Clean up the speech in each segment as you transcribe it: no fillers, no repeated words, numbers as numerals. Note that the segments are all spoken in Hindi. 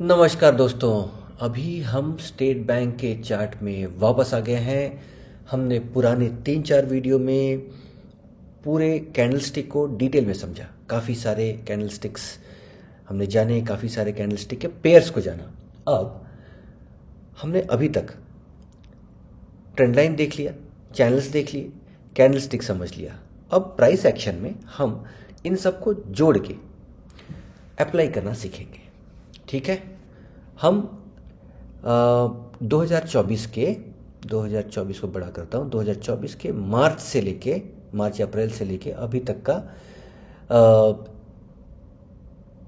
नमस्कार दोस्तों। अभी हम स्टेट बैंक के चार्ट में वापस आ गए हैं। हमने पुराने 3-4 वीडियो में पूरे कैंडलस्टिक को डिटेल में समझा। काफ़ी सारे कैंडलस्टिक्स हमने जाने, काफ़ी सारे कैंडलस्टिक के पेयर्स को जाना। अब हमने अभी तक ट्रेंड लाइन देख लिया, चैनल्स देख लिए, कैंडलस्टिक समझ लिया। अब प्राइस एक्शन में हम इन सबको जोड़ के अप्लाई करना सीखेंगे। ठीक है। हम 2024 को बड़ा करता हूँ, 2024 के मार्च अप्रैल से लेके अभी तक का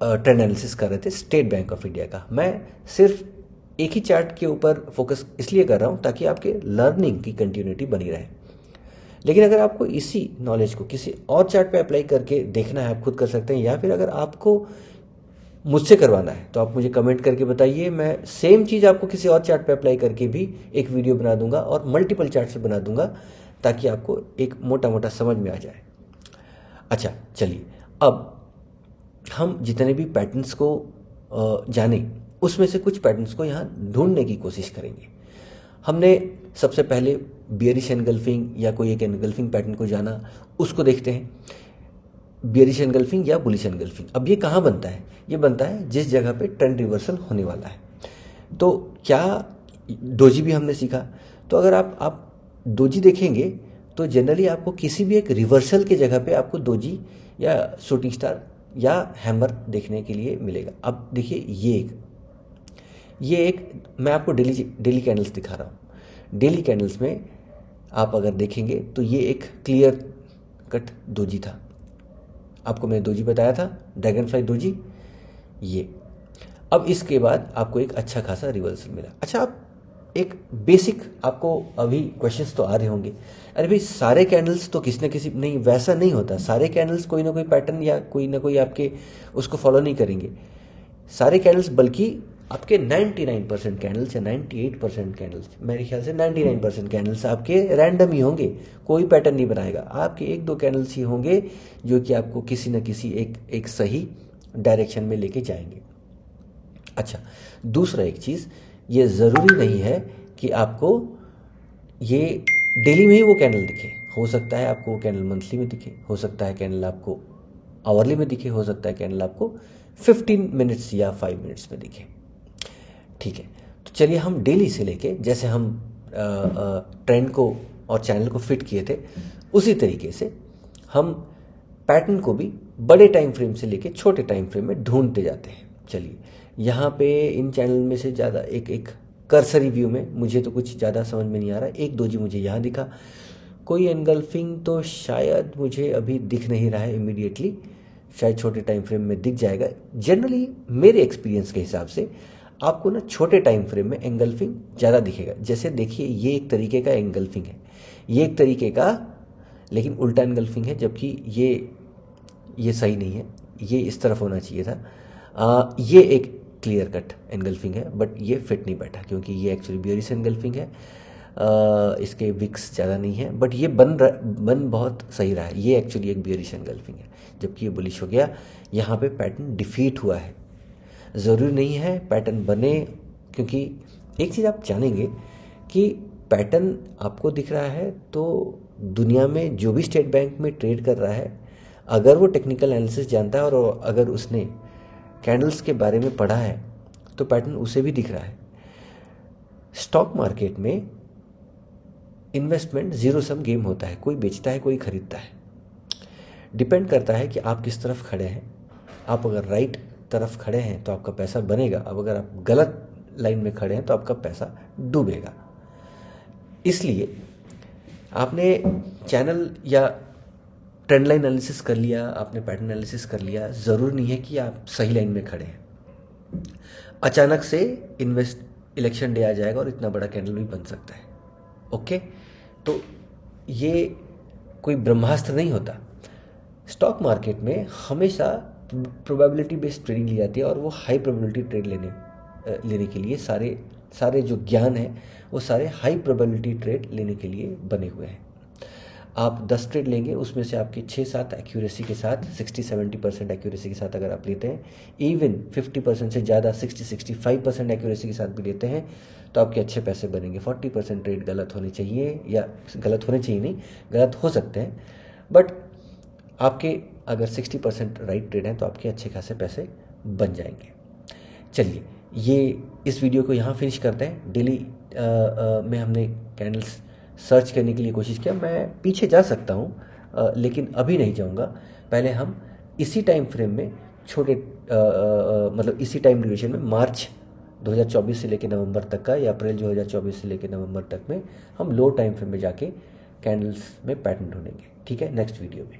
ट्रेंड एनालिसिस कर रहे थे स्टेट बैंक ऑफ इंडिया का। मैं सिर्फ एक ही चार्ट के ऊपर फोकस इसलिए कर रहा हूँ ताकि आपके लर्निंग की कंटिन्यूटी बनी रहे। लेकिन अगर आपको इसी नॉलेज को किसी और चार्ट पे अप्लाई करके देखना है, आप खुद कर सकते हैं, या फिर अगर आपको मुझसे करवाना है तो आप मुझे कमेंट करके बताइए। मैं सेम चीज़ आपको किसी और चार्ट पे अप्लाई करके भी एक वीडियो बना दूंगा और मल्टीपल चार्ट से बना दूंगा ताकि आपको एक मोटा मोटा समझ में आ जाए। अच्छा, चलिए अब हम जितने भी पैटर्न्स को जाने, उसमें से कुछ पैटर्न्स को यहाँ ढूंढने की कोशिश करेंगे। हमने सबसे पहले बियरिश एनगल्फिंग या कोई एक एनगल्फिंग पैटर्न को जाना, उसको देखते हैं। बियरिश एनगल्फिंग या बुलिश एनगल्फिंग, अब ये कहाँ बनता है? ये बनता है जिस जगह पे ट्रेंड रिवर्सल होने वाला है। तो क्या डोजी भी हमने सीखा। तो अगर आप डोजी देखेंगे तो जनरली आपको किसी भी एक रिवर्सल के जगह पे आपको डोजी या शूटिंग स्टार या हैमर देखने के लिए मिलेगा। अब देखिए ये एक मैं आपको डेली कैंडल्स दिखा रहा हूँ। डेली कैंडल्स में आप अगर देखेंगे तो ये एक क्लियर कट डोजी था। आपको मैंने डोजी बताया था, ड्रैगन फ्लाई डोजी। ये अब इसके बाद आपको एक अच्छा खासा रिवर्सल मिला। अच्छा, आप एक बेसिक आपको अभी क्वेश्चंस तो आ रहे होंगे, अरे भाई सारे कैंडल्स तो किसी न किसी, नहीं वैसा नहीं होता। सारे कैंडल्स कोई ना कोई पैटर्न या कोई ना कोई आपके उसको फॉलो नहीं करेंगे सारे कैंडल्स, बल्कि आपके 99% कैंडल्स या 98% कैंडल्स, मेरे ख्याल से 99% कैंडल्स आपके रैंडम ही होंगे। कोई पैटर्न नहीं बनाएगा। आपके 1-2 कैंडल्स ही होंगे जो कि आपको किसी न किसी एक सही डायरेक्शन में लेके जाएंगे। अच्छा, दूसरा एक चीज़, ये ज़रूरी नहीं है कि आपको ये डेली में ही वो कैंडल दिखे। हो सकता है आपको वो कैंडल मंथली में दिखे, हो सकता है कैंडल आपको आवरली में दिखे, हो सकता है कैंडल आपको 15 मिनट्स या 5 मिनट्स में दिखे। ठीक है, तो चलिए हम डेली से लेके, जैसे हम ट्रेंड को और चैनल को फिट किए थे, उसी तरीके से हम पैटर्न को भी बड़े टाइम फ्रेम से लेके छोटे टाइम फ्रेम में ढूंढते जाते हैं। चलिए यहाँ पे इन चैनल में से ज़्यादा एक कर्सरी व्यू में मुझे तो कुछ ज़्यादा समझ में नहीं आ रहा। एक डोजी मुझे यहाँ दिखा, कोई एनगल्फिंग तो शायद मुझे अभी दिख नहीं रहा है इमीडिएटली, शायद छोटे टाइम फ्रेम में दिख जाएगा। जनरली मेरे एक्सपीरियंस के हिसाब से आपको ना छोटे टाइम फ्रेम में एंगल्फिंग ज़्यादा दिखेगा। जैसे देखिए ये एक तरीके का एंगल्फिंग है, ये एक तरीके का लेकिन उल्टा एंगल्फिंग है, जबकि ये सही नहीं है, ये इस तरफ होना चाहिए था। ये एक क्लियर कट एंगल्फिंग है, बट ये फिट नहीं बैठा क्योंकि ये एक्चुअली बियरिश एंगल्फिंग है। इसके विक्स ज़्यादा नहीं है, बट ये बन बहुत सही रहा है। ये एक्चुअली एक बियरिश एंगल्फिंग है, जबकि ये बुलिश हो गया। यहाँ पे पैटर्न डिफीट हुआ है। ज़रूरी नहीं है पैटर्न बने, क्योंकि एक चीज़ आप जानेंगे कि पैटर्न आपको दिख रहा है तो दुनिया में जो भी स्टेट बैंक में ट्रेड कर रहा है, अगर वो टेक्निकल एनालिसिस जानता है और अगर उसने कैंडल्स के बारे में पढ़ा है तो पैटर्न उसे भी दिख रहा है। स्टॉक मार्केट में इन्वेस्टमेंट जीरो सम गेम होता है, कोई बेचता है कोई खरीदता है। डिपेंड करता है कि आप किस तरफ खड़े हैं। आप अगर राइट तरफ खड़े हैं तो आपका पैसा बनेगा, अब अगर आप गलत लाइन में खड़े हैं तो आपका पैसा डूबेगा। इसलिए आपने चैनल या ट्रेंड लाइन एनालिसिस कर लिया, आपने पैटर्न एनालिसिस कर लिया, ज़रूरी नहीं है कि आप सही लाइन में खड़े हैं। अचानक से इलेक्शन डे आ जाएगा और इतना बड़ा कैंडल भी बन सकता है। ओके, तो ये कोई ब्रह्मास्त्र नहीं होता। स्टॉक मार्केट में हमेशा प्रोबेबिलिटी बेस्ड ट्रेडिंग ली जाती है और वो हाई प्रोबेबिलिटी ट्रेड लेने के लिए सारे जो ज्ञान है वो सारे हाई प्रोबेबिलिटी ट्रेड लेने के लिए बने हुए हैं। आप 10 ट्रेड लेंगे, उसमें से आपकी 6-7 एक्यूरेसी के साथ 60-70% एक्यूरेसी के साथ अगर आप लेते हैं, इवन 50% से ज़्यादा 60-65% एक्यूरेसी के साथ भी लेते हैं, तो आपके अच्छे पैसे बनेंगे। 40% ट्रेड गलत होने चाहिए, या गलत होने चाहिए नहीं, गलत हो सकते हैं, बट आपके अगर 60% राइट ट्रेड हैं तो आपके अच्छे खासे पैसे बन जाएंगे। चलिए, ये इस वीडियो को यहाँ फिनिश करते हैं। डेली में हमने कैंडल्स सर्च करने के लिए कोशिश किया। मैं पीछे जा सकता हूँ, लेकिन अभी नहीं जाऊँगा। पहले हम इसी टाइम फ्रेम में छोटे मतलब इसी टाइम ड्यूरेशन में मार्च 2024 से लेकर नवंबर तक का, या अप्रैल 2024 से लेकर नवंबर तक में हम लो टाइम फ्रेम में जाके कैंडल्स में पैटर्न ढूंढेंगे। ठीक है, नेक्स्ट वीडियो में।